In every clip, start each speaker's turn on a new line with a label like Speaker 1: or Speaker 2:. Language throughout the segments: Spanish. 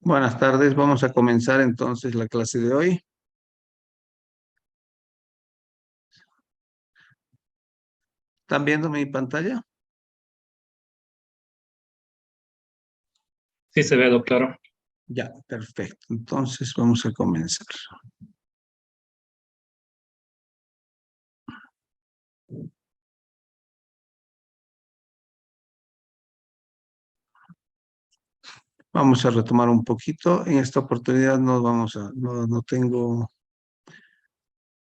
Speaker 1: Buenas tardes, vamos a comenzar entonces la clase de hoy. ¿Están viendo mi pantalla?
Speaker 2: Sí, se ve, claro.
Speaker 1: Ya, perfecto. Entonces vamos a comenzar. Vamos a retomar un poquito. En esta oportunidad no tengo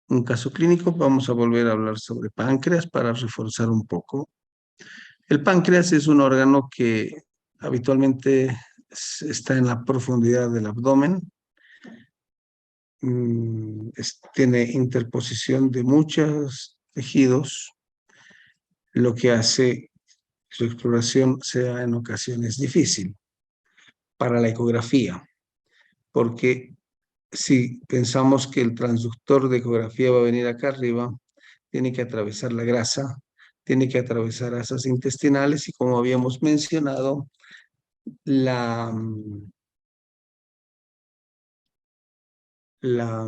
Speaker 1: un caso clínico. Vamos a volver a hablar sobre páncreas para reforzar un poco. El páncreas es un órgano que habitualmente está en la profundidad del abdomen. Tiene interposición de muchos tejidos, lo que hace que su exploración sea en ocasiones difícil para la ecografía, porque si pensamos que el transductor de ecografía va a venir acá arriba, tiene que atravesar la grasa, tiene que atravesar asas intestinales y, como habíamos mencionado, la, la,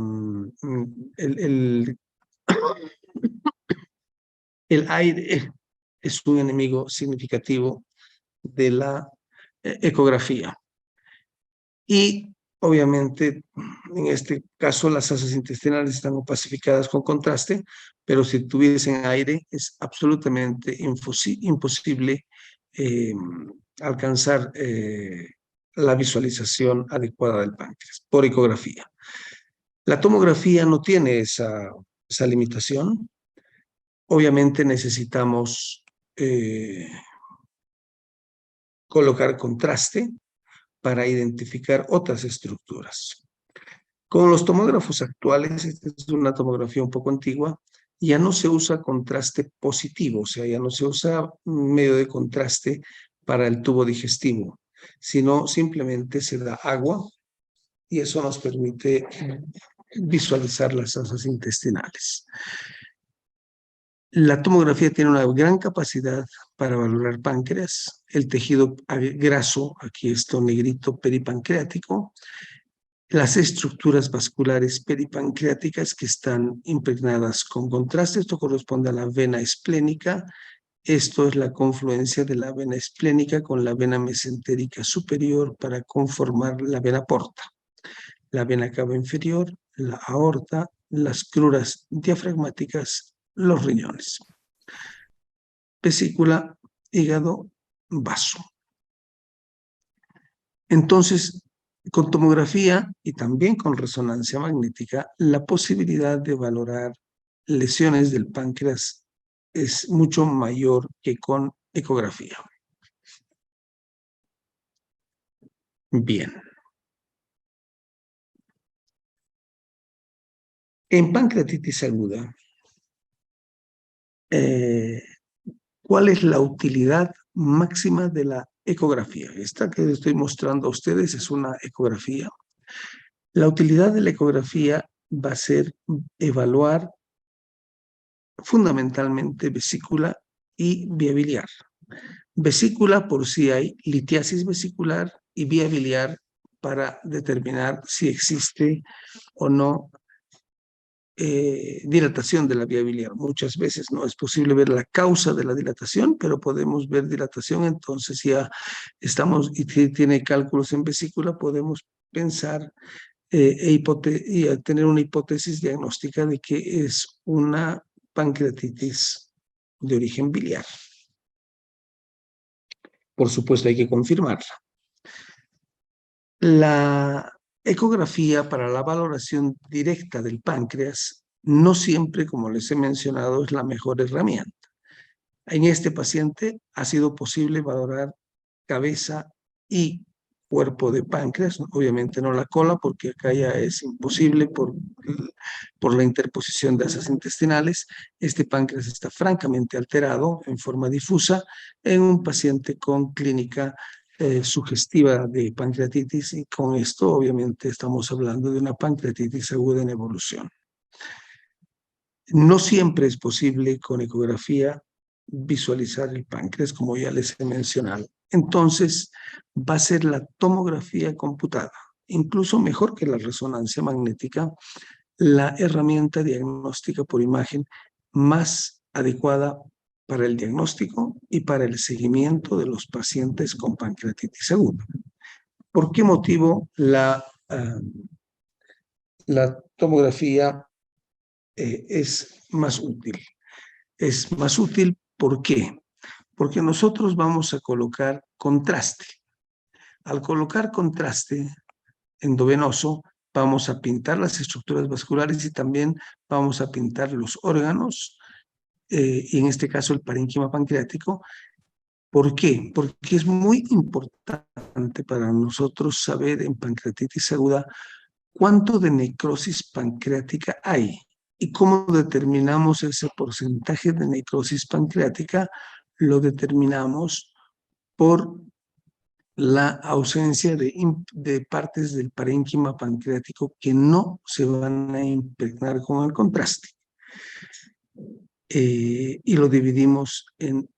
Speaker 1: el, el, el aire es un enemigo significativo de la ecografía. Y obviamente, en este caso, las asas intestinales están opacificadas con contraste, pero si tuviesen aire, es absolutamente imposible eh, alcanzar la visualización adecuada del páncreas por ecografía. La tomografía no tiene esa limitación. Obviamente necesitamos colocar contraste para identificar otras estructuras. Con los tomógrafos actuales, esta es una tomografía un poco antigua, ya no se usa contraste positivo, o sea, ya no se usa medio de contraste para el tubo digestivo, sino simplemente se da agua y eso nos permite visualizar las asas intestinales. La tomografía tiene una gran capacidad para valorar páncreas, el tejido graso, aquí esto negrito peripancreático, las estructuras vasculares peripancreáticas que están impregnadas con contraste. Esto corresponde a la vena esplénica. Esto es la confluencia de la vena esplénica con la vena mesentérica superior para conformar la vena porta, la vena cava inferior, la aorta, las cruras diafragmáticas, los riñones, vesícula, hígado, vaso. Entonces, con tomografía y también con resonancia magnética, la posibilidad de valorar lesiones del páncreas es mucho mayor que con ecografía. Bien. En pancreatitis aguda, ¿cuál es la utilidad máxima de la ecografía? Esta que les estoy mostrando a ustedes es una ecografía. La utilidad de la ecografía va a ser evaluar fundamentalmente vesícula y vía biliar. Vesícula por si hay litiasis vesicular y vía biliar para determinar si existe o no dilatación de la vía biliar. Muchas veces no es posible ver la causa de la dilatación, pero podemos ver dilatación. Entonces ya estamos, y si tiene cálculos en vesícula, podemos pensar y tener una hipótesis diagnóstica de que es una pancreatitis de origen biliar. Por supuesto, hay que confirmarla. La ecografía para la valoración directa del páncreas no siempre, como les he mencionado, es la mejor herramienta. En este paciente ha sido posible valorar cabeza y cuerpo de páncreas, obviamente no la cola, porque acá ya es imposible por la interposición de asas intestinales. Este páncreas está francamente alterado en forma difusa en un paciente con clínica sugestiva de pancreatitis, y con esto obviamente estamos hablando de una pancreatitis aguda en evolución. No siempre es posible con ecografía visualizar el páncreas, como ya les he mencionado. entonces va a ser la tomografía computada, incluso mejor que la resonancia magnética, la herramienta diagnóstica por imagen más adecuada para el diagnóstico y para el seguimiento de los pacientes con pancreatitis aguda. ¿Por qué motivo la tomografía es más útil? Es más útil, ¿por qué? Porque nosotros vamos a colocar contraste. Al colocar contraste endovenoso, vamos a pintar las estructuras vasculares y también vamos a pintar los órganos, y en este caso el parénquima pancreático. ¿Por qué? Porque es muy importante para nosotros saber en pancreatitis aguda cuánto de necrosis pancreática hay. ¿Y cómo determinamos ese porcentaje de necrosis pancreática? Lo determinamos por la ausencia de partes del parénquima pancreático que no se van a impregnar con el contraste. Y lo dividimos en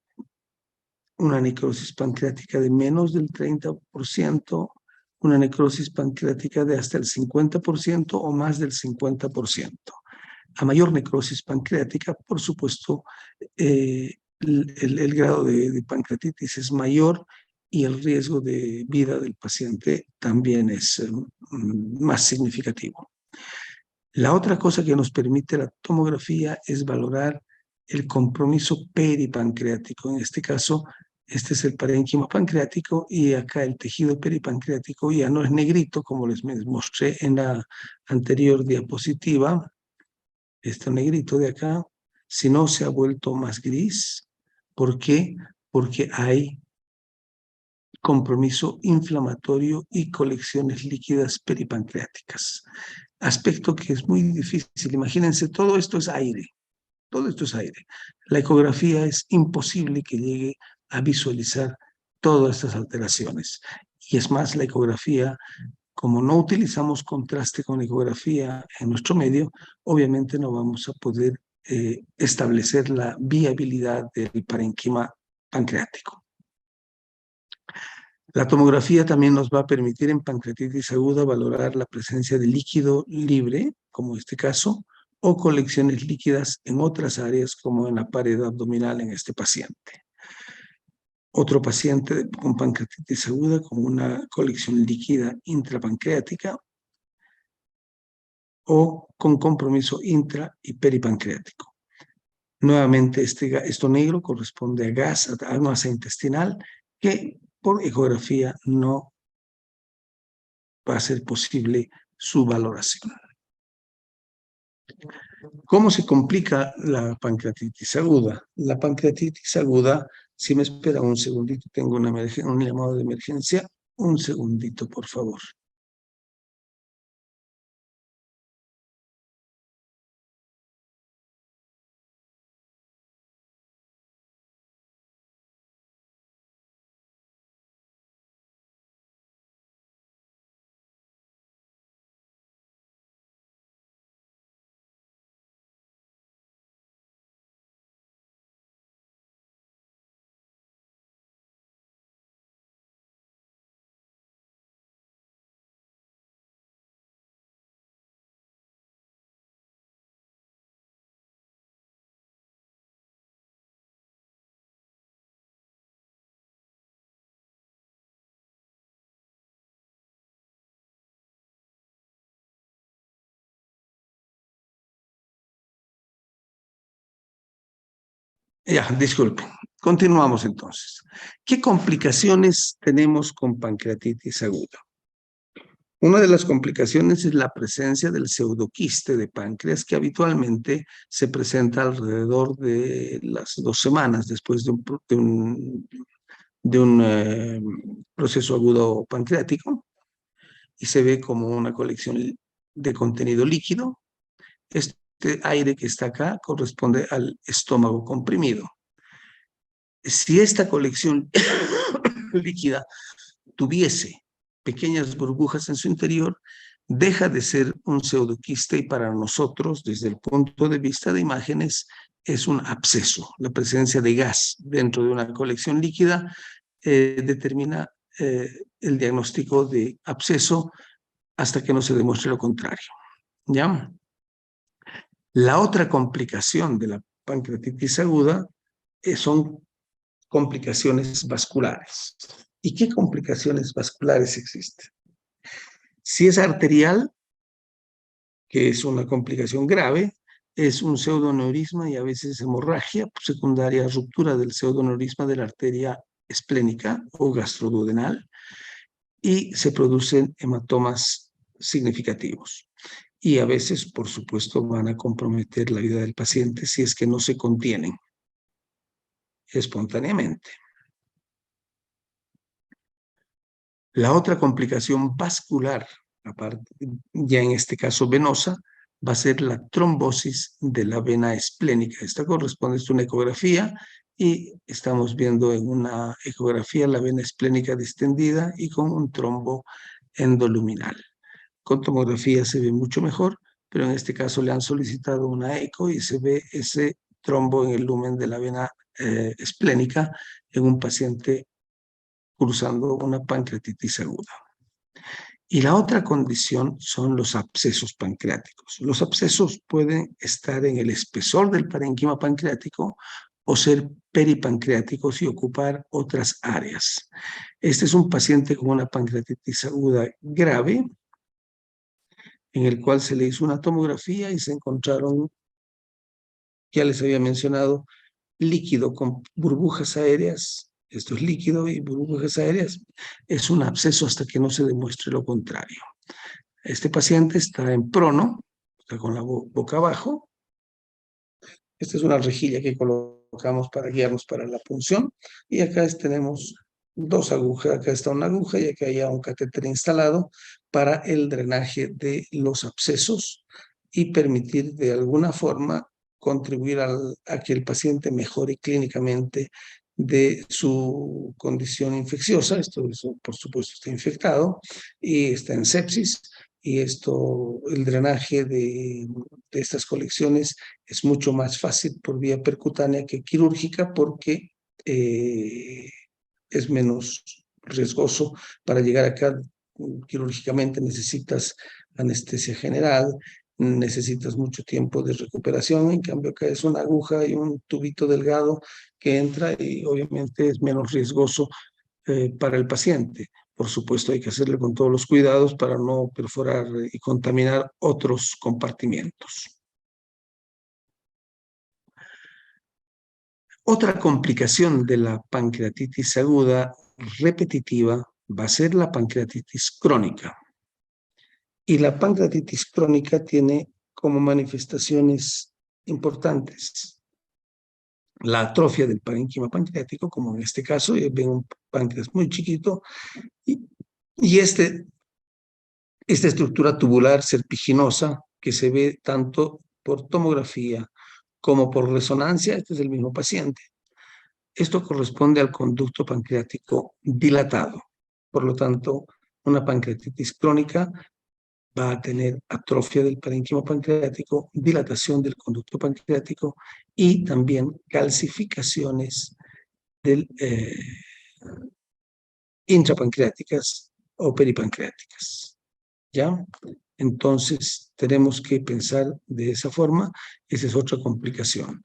Speaker 1: una necrosis pancreática de menos del 30%, una necrosis pancreática de hasta el 50% o más del 50%. A mayor necrosis pancreática, por supuesto, el grado de pancreatitis es mayor y el riesgo de vida del paciente también es más significativo. La otra cosa que nos permite la tomografía es valorar el compromiso peripancreático. En este caso, este es el parénquima pancreático y acá el tejido peripancreático ya no es negrito, como les mostré en la anterior diapositiva, este negrito de acá, sino se ha vuelto más gris. ¿Por qué? Porque hay compromiso inflamatorio y colecciones líquidas peripancreáticas. Aspecto que es muy difícil. Imagínense, todo esto es aire. Todo esto es aire. La ecografía es imposible que llegue a visualizar todas estas alteraciones. Y es más, la ecografía, como no utilizamos contraste con ecografía en nuestro medio, obviamente no vamos a poder establecer la viabilidad del parénquima pancreático. La tomografía también nos va a permitir en pancreatitis aguda valorar la presencia de líquido libre, como este caso, o colecciones líquidas en otras áreas, como en la pared abdominal en este paciente. Otro paciente con pancreatitis aguda con una colección líquida intrapancreática o con compromiso intra y peripancreático. Nuevamente, esto negro corresponde a gas, a masa intestinal, que por ecografía no va a ser posible su valoración. ¿Cómo se complica la pancreatitis aguda? La pancreatitis aguda, si me espera un segundito, tengo un llamado de emergencia. Un segundito, por favor. Ya, disculpen. Continuamos entonces. ¿Qué complicaciones tenemos con pancreatitis aguda? Una de las complicaciones es la presencia del pseudoquiste de páncreas, que habitualmente se presenta alrededor de las 2 semanas después de un proceso agudo pancreático, y se ve como una colección de contenido líquido. Este aire que está acá corresponde al estómago comprimido. Si esta colección líquida tuviese pequeñas burbujas en su interior, deja de ser un pseudoquiste y para nosotros, desde el punto de vista de imágenes, es un absceso. La presencia de gas dentro de una colección líquida determina el diagnóstico de absceso hasta que no se demuestre lo contrario. ¿Ya? La otra complicación de la pancreatitis aguda son complicaciones vasculares. ¿Y qué complicaciones vasculares existen? Si es arterial, que es una complicación grave, es un pseudoneurisma y a veces hemorragia secundaria a ruptura del pseudoneurisma de la arteria esplénica o gastroduodenal y se producen hematomas significativos. Y a veces, por supuesto, van a comprometer la vida del paciente si es que no se contienen espontáneamente. La otra complicación vascular, aparte, ya en este caso venosa, va a ser la trombosis de la vena esplénica. Esta corresponde a una ecografía y estamos viendo en una ecografía la vena esplénica distendida y con un trombo endoluminal. Con tomografía se ve mucho mejor, pero en este caso le han solicitado una eco y se ve ese trombo en el lumen de la vena esplénica en un paciente cursando una pancreatitis aguda. Y la otra condición son los abscesos pancreáticos. Los abscesos pueden estar en el espesor del parénquima pancreático o ser peripancreáticos y ocupar otras áreas. Este es un paciente con una pancreatitis aguda grave, en el cual se le hizo una tomografía y se encontraron, ya les había mencionado, líquido con burbujas aéreas. Esto es líquido y burbujas aéreas. Es un absceso hasta que no se demuestre lo contrario. Este paciente está en prono, está con la boca abajo. Esta es una rejilla que colocamos para guiarnos para la punción. Y acá tenemos dos agujas. Acá está una aguja y acá hay un catéter instalado para el drenaje de los abscesos y permitir de alguna forma contribuir a que el paciente mejore clínicamente de su condición infecciosa. Esto, por supuesto, está infectado y está en sepsis. Y esto, el drenaje de estas colecciones es mucho más fácil por vía percutánea que quirúrgica porque es menos riesgoso. Para llegar acá quirúrgicamente necesitas anestesia general, necesitas mucho tiempo de recuperación, en cambio acá es una aguja y un tubito delgado que entra y obviamente es menos riesgoso para el paciente. Por supuesto hay que hacerle con todos los cuidados para no perforar y contaminar otros compartimientos. Otra complicación de la pancreatitis aguda repetitiva va a ser la pancreatitis crónica. Y la pancreatitis crónica tiene como manifestaciones importantes la atrofia del parénquima pancreático, como en este caso, ven un páncreas muy chiquito, y esta estructura tubular serpiginosa que se ve tanto por tomografía como por resonancia. Este es el mismo paciente. Esto corresponde al conducto pancreático dilatado. Por lo tanto, una pancreatitis crónica va a tener atrofia del parénquima pancreático, dilatación del conducto pancreático y también calcificaciones del, intrapancreáticas o peripancreáticas. ¿Ya? Entonces, tenemos que pensar de esa forma. Esa es otra complicación.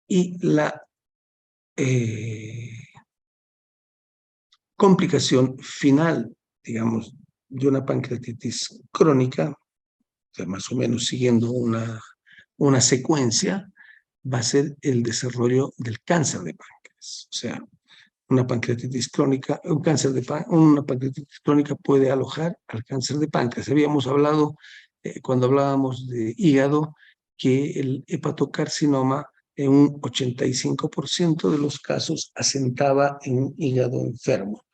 Speaker 1: Y la complicación final, digamos, de una pancreatitis crónica, o sea, más o menos siguiendo una secuencia, va a ser el desarrollo del cáncer de páncreas. O sea, una pancreatitis crónica, una pancreatitis crónica puede alojar al cáncer de páncreas. Habíamos hablado, cuando hablábamos de hígado, que el hepatocarcinoma en un 85% de los casos asentaba en un hígado enfermo.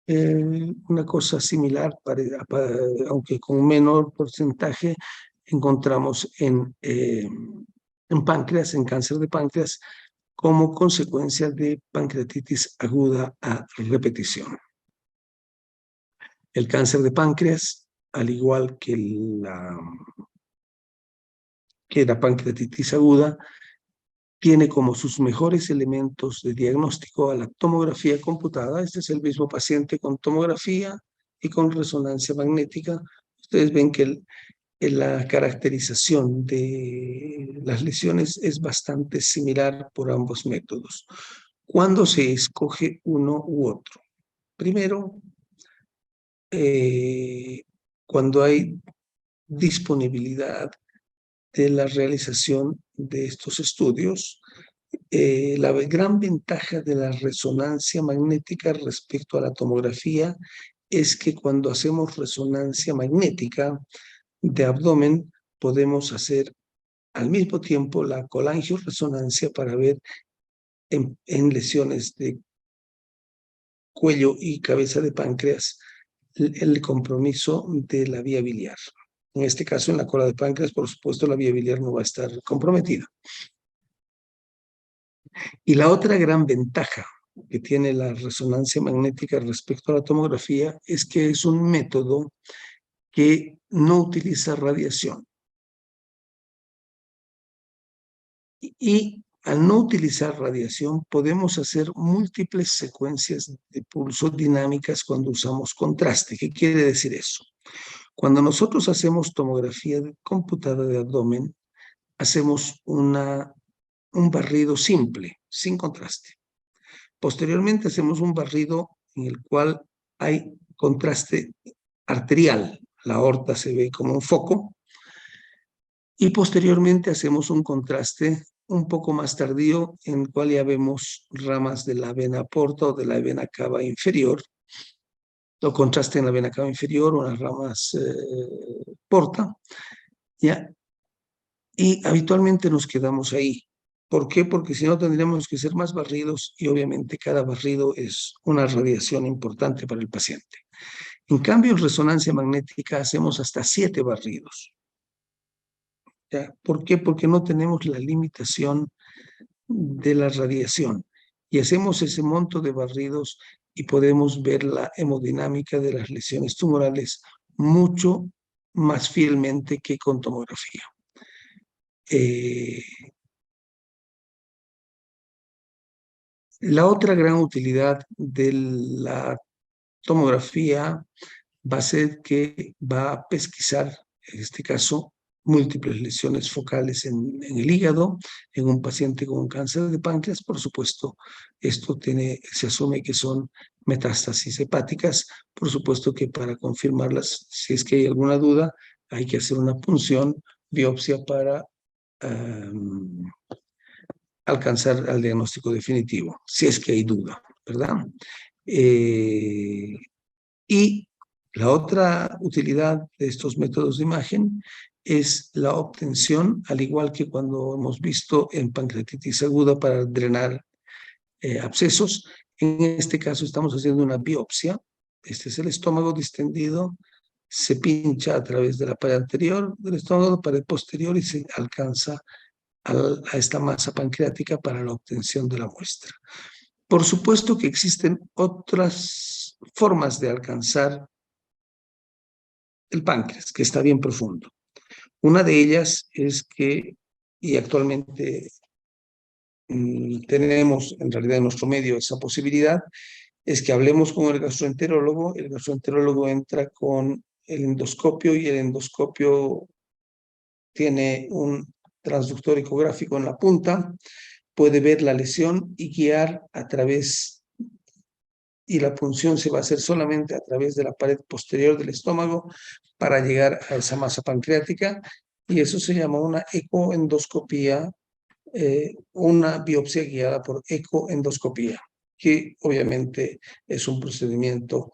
Speaker 1: Una cosa similar, aunque con menor porcentaje, encontramos en páncreas, en cáncer de páncreas, como consecuencia de pancreatitis aguda a repetición. El cáncer de páncreas, al igual que la pancreatitis aguda, tiene como sus mejores elementos de diagnóstico a la tomografía computada. Este es el mismo paciente con tomografía y con resonancia magnética. Ustedes ven que la caracterización de las lesiones es bastante similar por ambos métodos. ¿Cuándo se escoge uno u otro? Primero, cuando hay disponibilidad de la realización de estos estudios. La gran ventaja de la resonancia magnética respecto a la tomografía es que cuando hacemos resonancia magnética de abdomen podemos hacer al mismo tiempo la colangioresonancia para ver en lesiones de cuello y cabeza de páncreas el compromiso de la vía biliar. En este caso, en la cola de páncreas, por supuesto, la vía biliar no va a estar comprometida. Y la otra gran ventaja que tiene la resonancia magnética respecto a la tomografía es que es un método que no utiliza radiación. Y al no utilizar radiación podemos hacer múltiples secuencias de pulso dinámicas cuando usamos contraste. ¿Qué quiere decir eso? Cuando nosotros hacemos tomografía computada de abdomen, hacemos un barrido simple, sin contraste. Posteriormente hacemos un barrido en el cual hay contraste arterial. La aorta se ve como un foco. Y posteriormente hacemos un contraste un poco más tardío en el cual ya vemos ramas de la vena porta o de la vena cava inferior. O contraste en la vena cava inferior, unas ramas porta. ¿Ya? Y habitualmente nos quedamos ahí. ¿Por qué? Porque si no tendríamos que ser más barridos y obviamente cada barrido es una radiación importante para el paciente. En cambio, en resonancia magnética hacemos hasta 7 barridos. ¿Ya? ¿Por qué? Porque no tenemos la limitación de la radiación y hacemos ese monto de barridos y podemos ver la hemodinámica de las lesiones tumorales mucho más fielmente que con tomografía. La otra gran utilidad de la tomografía va a ser que va a pesquisar, en este caso, múltiples lesiones focales en el hígado, en un paciente con cáncer de páncreas. Por supuesto, esto se asume que son metástasis hepáticas. Por supuesto que para confirmarlas, si es que hay alguna duda, hay que hacer una punción, biopsia para alcanzar al diagnóstico definitivo, si es que hay duda, ¿verdad? Y la otra utilidad de estos métodos de imagen es la obtención, al igual que cuando hemos visto en pancreatitis aguda para drenar abscesos. En este caso estamos haciendo una biopsia. Este es el estómago distendido. Se pincha a través de la pared anterior del estómago, pared posterior y se alcanza a esta masa pancreática para la obtención de la muestra. Por supuesto que existen otras formas de alcanzar el páncreas, que está bien profundo. Una de ellas es que, y actualmente tenemos en realidad en nuestro medio esa posibilidad, es que hablemos con el gastroenterólogo entra con el endoscopio y el endoscopio tiene un transductor ecográfico en la punta, puede ver la lesión y guiar a través, y la punción se va a hacer solamente a través de la pared posterior del estómago para llegar a esa masa pancreática, y eso se llama una ecoendoscopía, una biopsia guiada por ecoendoscopía, que obviamente es un procedimiento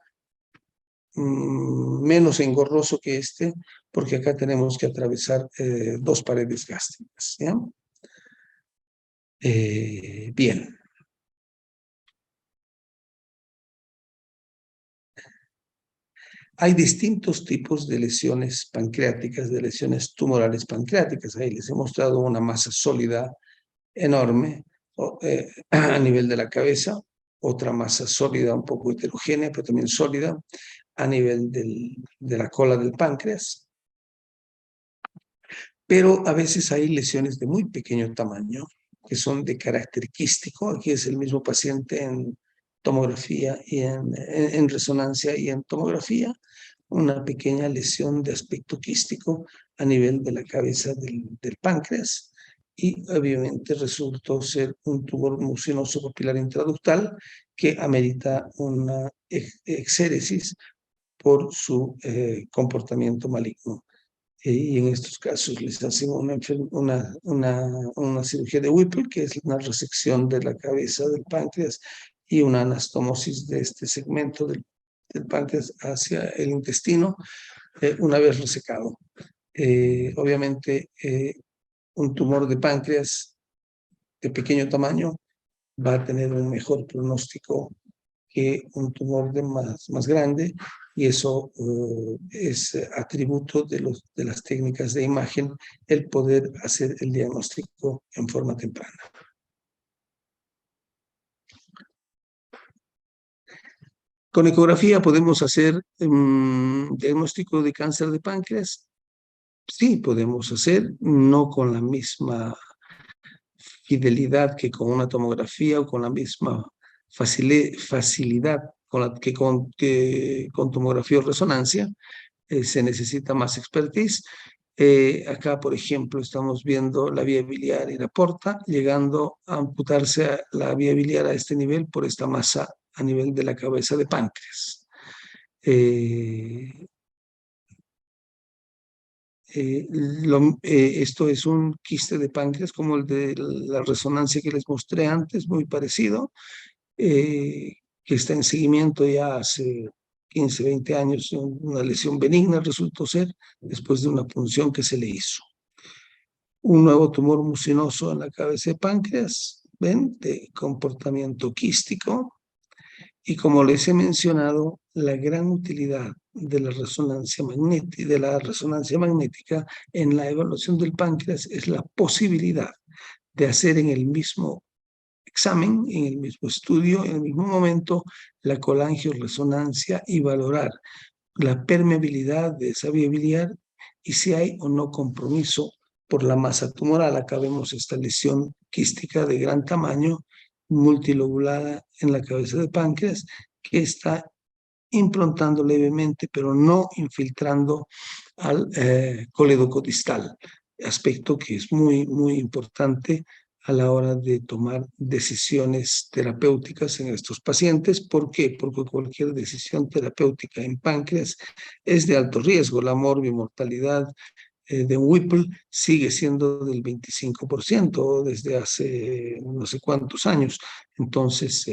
Speaker 1: menos engorroso que este, porque acá tenemos que atravesar 2 paredes gástricas. ¿Ya? Bien. Hay distintos tipos de lesiones pancreáticas, de lesiones tumorales pancreáticas. Ahí les he mostrado una masa sólida enorme a nivel de la cabeza, otra masa sólida un poco heterogénea, pero también sólida a nivel de la cola del páncreas. Pero a veces hay lesiones de muy pequeño tamaño que son de carácter quístico. Aquí es el mismo paciente en tomografía y en resonancia y en tomografía, una pequeña lesión de aspecto quístico a nivel de la cabeza del páncreas, y obviamente resultó ser un tumor mucinoso papilar intraductal que amerita una exéresis por su comportamiento maligno. Y en estos casos les hacen una cirugía de Whipple, que es una resección de la cabeza del páncreas y una anastomosis de este segmento del páncreas hacia el intestino una vez resecado. Obviamente, un tumor de páncreas de pequeño tamaño va a tener un mejor pronóstico que un tumor más grande, y eso es atributo de las técnicas de imagen, el poder hacer el diagnóstico en forma temprana. Con ecografía podemos hacer diagnóstico de cáncer de páncreas. Sí, podemos hacer, no con la misma fidelidad que con una tomografía o con la misma facilidad con tomografía o resonancia. Se necesita más expertise. Acá, por ejemplo, estamos viendo la vía biliar y la porta, llegando a amputarse la vía biliar a este nivel por esta masa a nivel de la cabeza de páncreas. Esto es un quiste de páncreas como el de la resonancia que les mostré antes, muy parecido, que está en seguimiento ya hace 15, 20 años. Una lesión benigna resultó ser después de una punción que se le hizo. Un nuevo tumor mucinoso en la cabeza de páncreas, ¿ven? De comportamiento quístico. Y como les he mencionado, la gran utilidad de la resonancia magnética en la evaluación del páncreas es la posibilidad de hacer en el mismo examen, en el mismo estudio, en el mismo momento, la colangioresonancia y valorar la permeabilidad de esa vía biliar y si hay o no compromiso por la masa tumoral. Acá vemos esta lesión quística de gran tamaño, multilobulada en la cabeza de páncreas, que está implantando levemente, pero no infiltrando al colédoco distal, aspecto que es muy, muy importante a la hora de tomar decisiones terapéuticas en estos pacientes. ¿Por qué? Porque cualquier decisión terapéutica en páncreas es de alto riesgo. La morbimortalidad de Whipple sigue siendo del 25% desde hace no sé cuántos años. Entonces,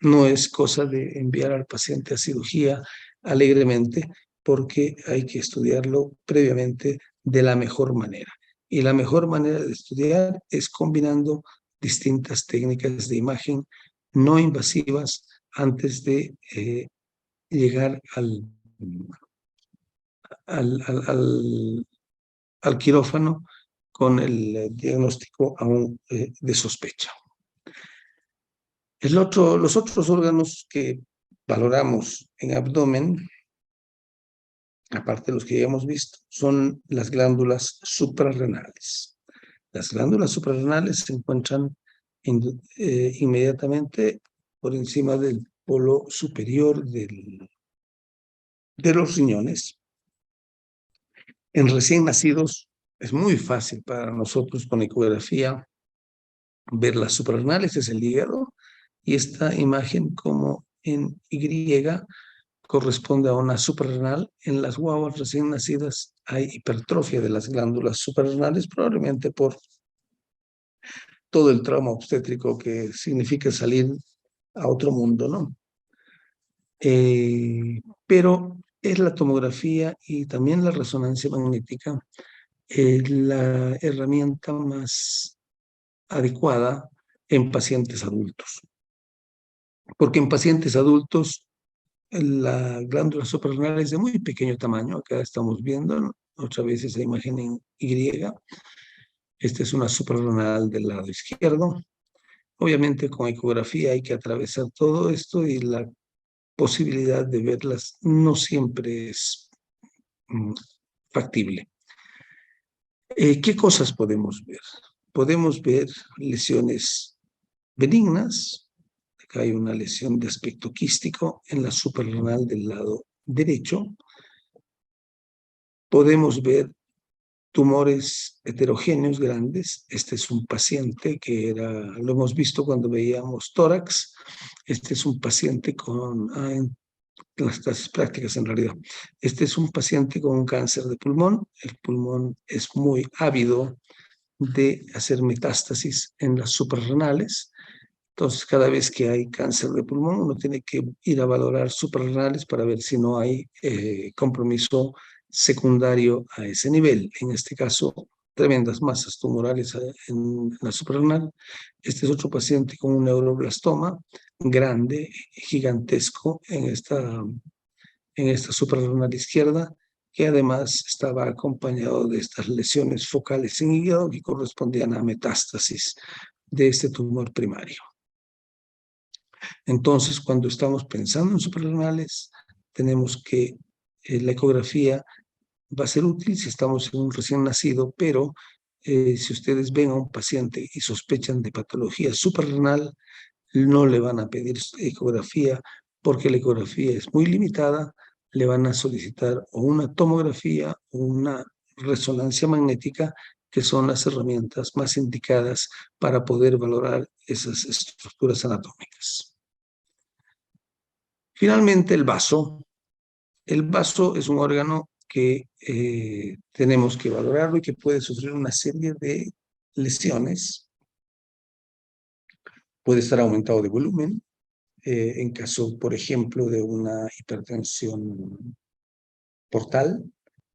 Speaker 1: no es cosa de enviar al paciente a cirugía alegremente, porque hay que estudiarlo previamente de la mejor manera. Y la mejor manera de estudiar es combinando distintas técnicas de imagen no invasivas antes de llegar al quirófano con el diagnóstico aún de sospecha. Los otros órganos que valoramos en abdomen, aparte de los que ya hemos visto, son las glándulas suprarrenales. Las glándulas suprarrenales se encuentran inmediatamente por encima del polo superior de los riñones. En recién nacidos es muy fácil para nosotros con ecografía ver las suprarrenales, es el hígado, y esta imagen como en Y corresponde a una suprarrenal. En las guaguas recién nacidas hay hipertrofia de las glándulas suprarrenales, probablemente por todo el trauma obstétrico que significa salir a otro mundo, ¿no? Pero es la tomografía y también la resonancia magnética la herramienta más adecuada en pacientes adultos. Porque en pacientes adultos la glándula suprarrenal es de muy pequeño tamaño. Acá estamos viendo, ¿no?, otra vez esa imagen en Y. Esta es una suprarrenal del lado izquierdo. Obviamente con ecografía hay que atravesar todo esto y la posibilidad de verlas no siempre es factible. ¿Qué cosas podemos ver? podemos ver lesiones benignas. Acá hay una lesión de aspecto quístico en la suprarrenal del lado derecho. Podemos ver tumores heterogéneos grandes. Este es un paciente que lo hemos visto cuando veíamos tórax. Este es un paciente con, en las clases prácticas en realidad. Este es un paciente con un cáncer de pulmón. El pulmón es muy ávido de hacer metástasis en las suprarrenales. Entonces, cada vez que hay cáncer de pulmón, uno tiene que ir a valorar suprarrenales para ver si no hay compromiso secundario a ese nivel. En este caso, tremendas masas tumorales en la suprarrenal. Este es otro paciente con un neuroblastoma grande, gigantesco en esta suprarrenal izquierda, que además estaba acompañado de estas lesiones focales en hígado que correspondían a metástasis de este tumor primario. Entonces, cuando estamos pensando en suprarrenales, tenemos que la ecografía va a ser útil si estamos en un recién nacido, pero si ustedes ven a un paciente y sospechan de patología suprarrenal, no le van a pedir ecografía porque la ecografía es muy limitada. Le van a solicitar o una tomografía o una resonancia magnética, que son las herramientas más indicadas para poder valorar esas estructuras anatómicas. Finalmente, el vaso. El vaso es un órgano que tenemos que valorarlo y que puede sufrir una serie de lesiones. Puede estar aumentado de volumen, en caso, por ejemplo, de una hipertensión portal.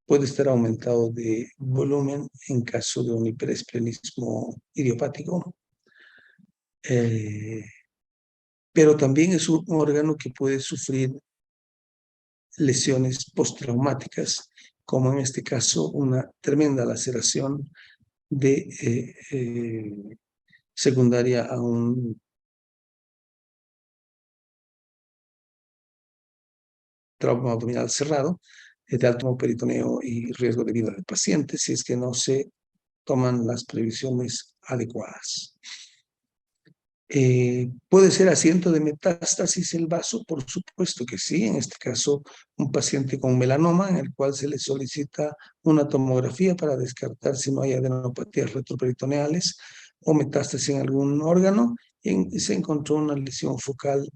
Speaker 1: Puede estar aumentado de volumen en caso de un hiperesplenismo idiopático. Pero también es un órgano que puede sufrir lesiones postraumáticas, como en este caso una tremenda laceración secundaria a un trauma abdominal cerrado, de alto peritoneo y riesgo de vida del paciente si es que no se toman las previsiones adecuadas. ¿Puede ser asiento de metástasis el vaso? Por supuesto que sí. En este caso, un paciente con melanoma en el cual se le solicita una tomografía para descartar si no hay adenopatías retroperitoneales o metástasis en algún órgano, y se encontró una lesión focal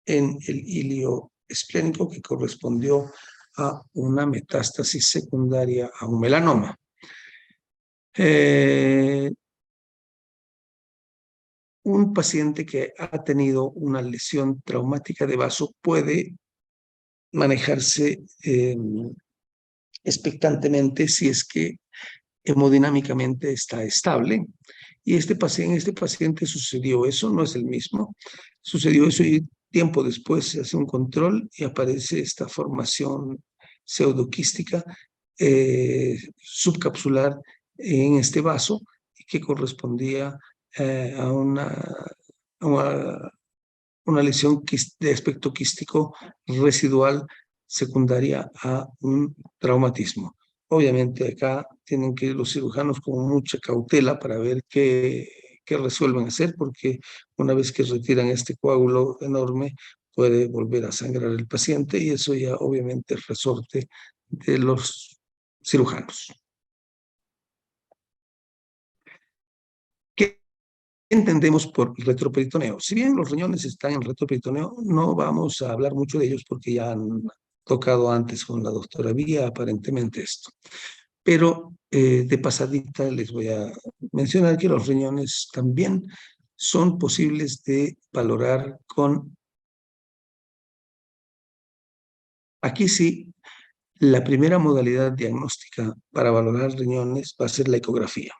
Speaker 1: en el hilio esplénico que correspondió a una metástasis secundaria a un melanoma. Un paciente que ha tenido una lesión traumática de vaso puede manejarse expectantemente si es que hemodinámicamente está estable. Y en este paciente sucedió eso, no es el mismo. Sucedió eso y tiempo después se hace un control y aparece esta formación pseudoquística subcapsular en este vaso, que correspondía a una lesión de aspecto quístico residual secundaria a un traumatismo. Obviamente acá tienen que ir los cirujanos con mucha cautela para ver qué resuelven hacer, porque una vez que retiran este coágulo enorme, puede volver a sangrar el paciente y eso ya obviamente es resorte de los cirujanos. ¿Qué entendemos por retroperitoneo? Si bien los riñones están en retroperitoneo, no vamos a hablar mucho de ellos porque ya han tocado antes con la doctora Villa aparentemente esto. Pero de pasadita les voy a mencionar que los riñones también son posibles de valorar con... Aquí sí, la primera modalidad diagnóstica para valorar riñones va a ser la ecografía.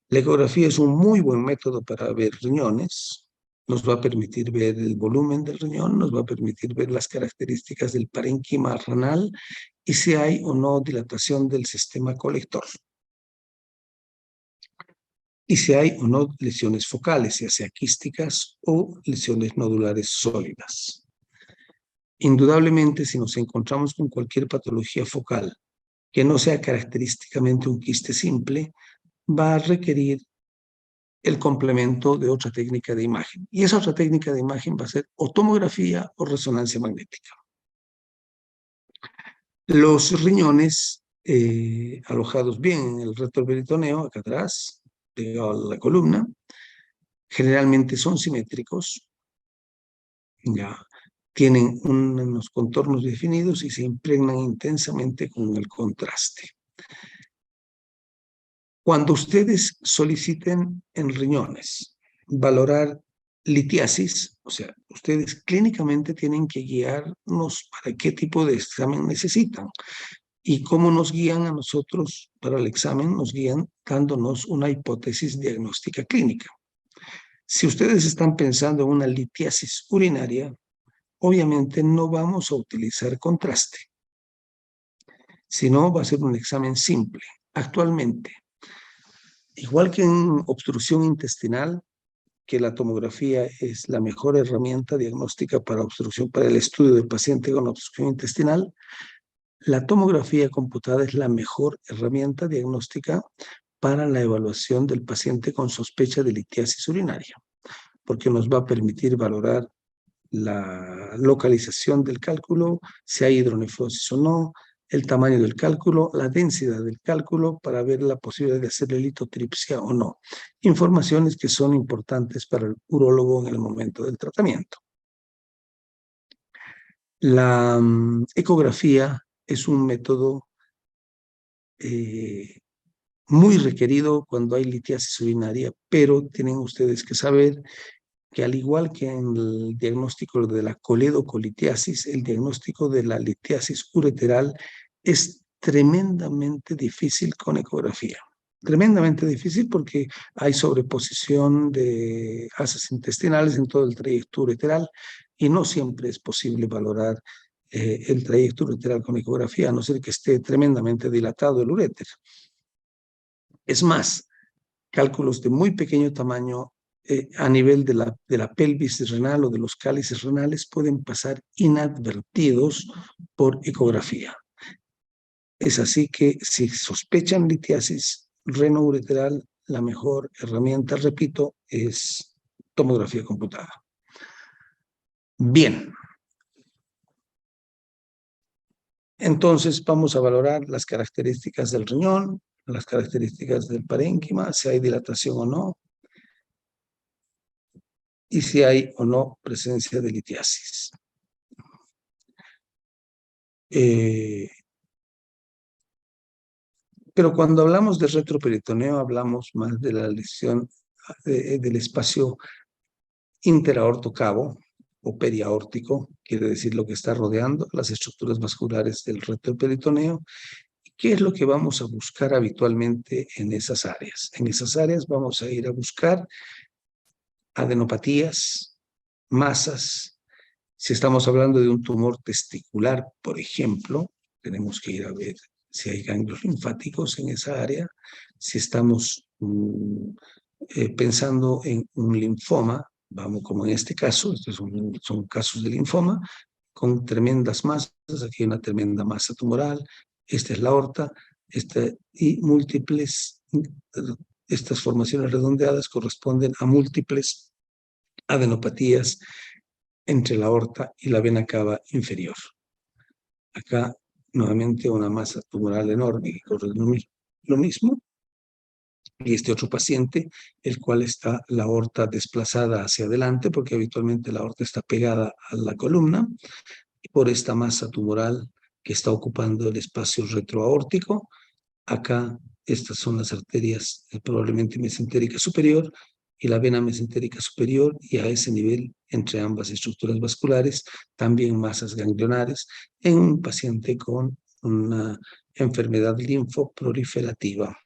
Speaker 1: La ecografía es un muy buen método para ver riñones. Nos va a permitir ver el volumen del riñón, nos va a permitir ver las características del parénquima renal y si hay o no dilatación del sistema colector. Y si hay o no lesiones focales, ya sea quísticas o lesiones nodulares sólidas. Indudablemente, si nos encontramos con cualquier patología focal que no sea característicamente un quiste simple, va a requerir el complemento de otra técnica de imagen. Y esa otra técnica de imagen va a ser o tomografía o resonancia magnética. Los riñones alojados bien en el retroperitoneo, acá atrás, pegado a la columna, generalmente son simétricos, ya tienen unos contornos definidos y se impregnan intensamente con el contraste. Cuando ustedes soliciten en riñones valorar litiasis, o sea, ustedes clínicamente tienen que guiarnos para qué tipo de examen necesitan. ¿Y cómo nos guían a nosotros para el examen? Nos guían dándonos una hipótesis diagnóstica clínica. Si ustedes están pensando en una litiasis urinaria, obviamente no vamos a utilizar contraste, sino va a ser un examen simple. Actualmente, igual que en obstrucción intestinal, que la tomografía es la mejor herramienta diagnóstica para obstrucción, para el estudio del paciente con obstrucción intestinal, la tomografía computada es la mejor herramienta diagnóstica para la evaluación del paciente con sospecha de litiasis urinaria, porque nos va a permitir valorar la localización del cálculo, si hay hidronefrosis o no, el tamaño del cálculo, la densidad del cálculo, para ver la posibilidad de hacerle litotripsia o no. Informaciones que son importantes para el urólogo en el momento del tratamiento. La ecografía es un método muy requerido cuando hay litiasis urinaria, pero tienen ustedes que saber que al igual que en el diagnóstico de la coledocolitiasis, el diagnóstico de la litiasis ureteral es tremendamente difícil con ecografía. Tremendamente difícil porque hay sobreposición de asas intestinales en todo el trayecto ureteral y no siempre es posible valorar el trayecto ureteral con ecografía, a no ser que esté tremendamente dilatado el uréter. Es más, cálculos de muy pequeño tamaño a nivel de la pelvis renal o de los cálices renales pueden pasar inadvertidos por ecografía. Es así que si sospechan litiasis renoureteral, la mejor herramienta, repito, es tomografía computada. Bien. Entonces vamos a valorar las características del riñón, las características del parénquima, si hay dilatación o no, y si hay o no presencia de litiasis. Pero cuando hablamos de retroperitoneo, hablamos más de la lesión del espacio interaorto-cavo o periaórtico, quiere decir lo que está rodeando las estructuras vasculares del retroperitoneo. ¿Qué es lo que vamos a buscar habitualmente en esas áreas? En esas áreas vamos a ir a buscar adenopatías, masas. Si estamos hablando de un tumor testicular, por ejemplo, tenemos que ir a ver si hay ganglios linfáticos en esa área. Si estamos pensando en un linfoma, vamos como en este caso, estos son casos de linfoma, con tremendas masas, aquí hay una tremenda masa tumoral, esta es la aorta, y múltiples, estas formaciones redondeadas corresponden a múltiples adenopatías entre la aorta y la vena cava inferior. Acá, nuevamente, una masa tumoral enorme que corre lo mismo. Y este otro paciente, el cual está la aorta desplazada hacia adelante, porque habitualmente la aorta está pegada a la columna, y por esta masa tumoral que está ocupando el espacio retroaórtico. Acá, estas son las arterias probablemente mesentérica superior y la vena mesentérica superior, y a ese nivel, entre ambas estructuras vasculares, también masas ganglionares en un paciente con una enfermedad linfoproliferativa.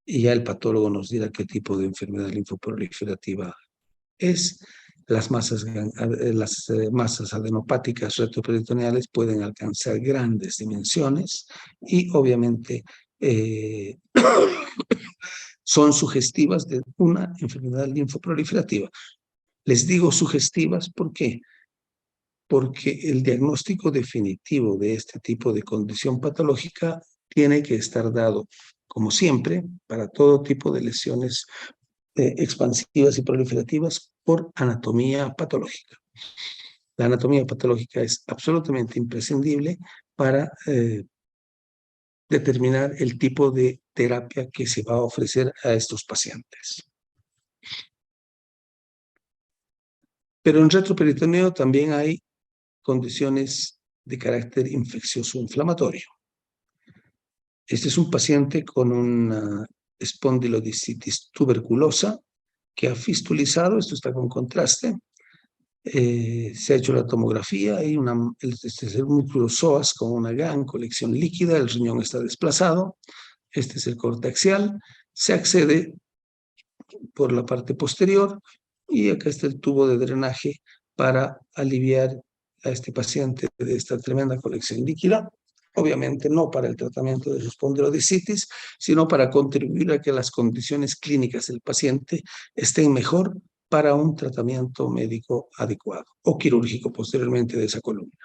Speaker 1: Y ya el patólogo nos dirá qué tipo de enfermedad linfoproliferativa es. Las masas adenopáticas retroperitoneales pueden alcanzar grandes dimensiones y obviamente son sugestivas de una enfermedad linfoproliferativa. Les digo sugestivas, ¿por qué? Porque el diagnóstico definitivo de este tipo de condición patológica tiene que estar dado, como siempre, para todo tipo de lesiones expansivas y proliferativas por anatomía patológica. La anatomía patológica es absolutamente imprescindible para determinar el tipo de terapia que se va a ofrecer a estos pacientes. Pero en retroperitoneo también hay condiciones de carácter infeccioso-inflamatorio. Este es un paciente con una espondilodiscitis tuberculosa que ha fistulizado, esto está con contraste, se ha hecho la tomografía, hay este es el músculo psoas con una gran colección líquida, el riñón está desplazado, este es el corte axial, se accede por la parte posterior y acá está el tubo de drenaje para aliviar a este paciente de esta tremenda colección líquida. Obviamente no para el tratamiento de su espondilodiscitis, sino para contribuir a que las condiciones clínicas del paciente estén mejor para un tratamiento médico adecuado o quirúrgico posteriormente de esa columna.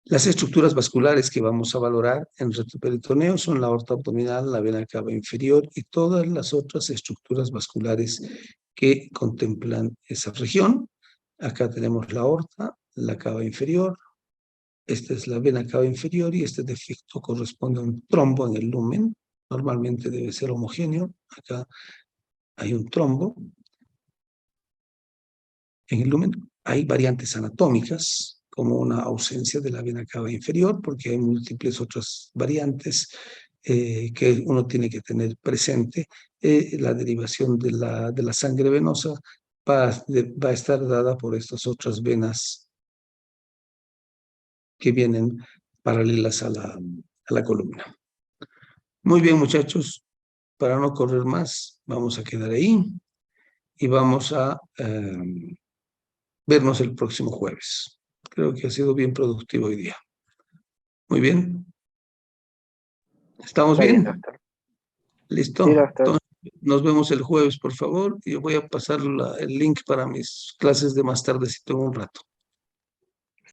Speaker 1: Las estructuras vasculares que vamos a valorar en retroperitoneo son la aorta abdominal, la vena cava inferior y todas las otras estructuras vasculares que contemplan esa región. Acá tenemos la aorta, la cava inferior, esta es la vena cava inferior y este defecto corresponde a un trombo en el lumen. Normalmente debe ser homogéneo. Acá hay un trombo en el lumen. Hay variantes anatómicas, como una ausencia de la vena cava inferior, porque hay múltiples otras variantes que uno tiene que tener presente. La derivación de la sangre venosa va a estar dada por estas otras venas que vienen paralelas a la columna. Muy bien, muchachos, para no correr más, vamos a quedar ahí y vamos a vernos el próximo jueves. Creo que ha sido bien productivo hoy día. Muy bien. ¿Estamos bien?
Speaker 2: Doctor.
Speaker 1: ¿Listo?
Speaker 2: Sí, doctor.
Speaker 1: Entonces, nos vemos el jueves, por favor. Yo voy a pasar el link para mis clases de más tardecito en un rato.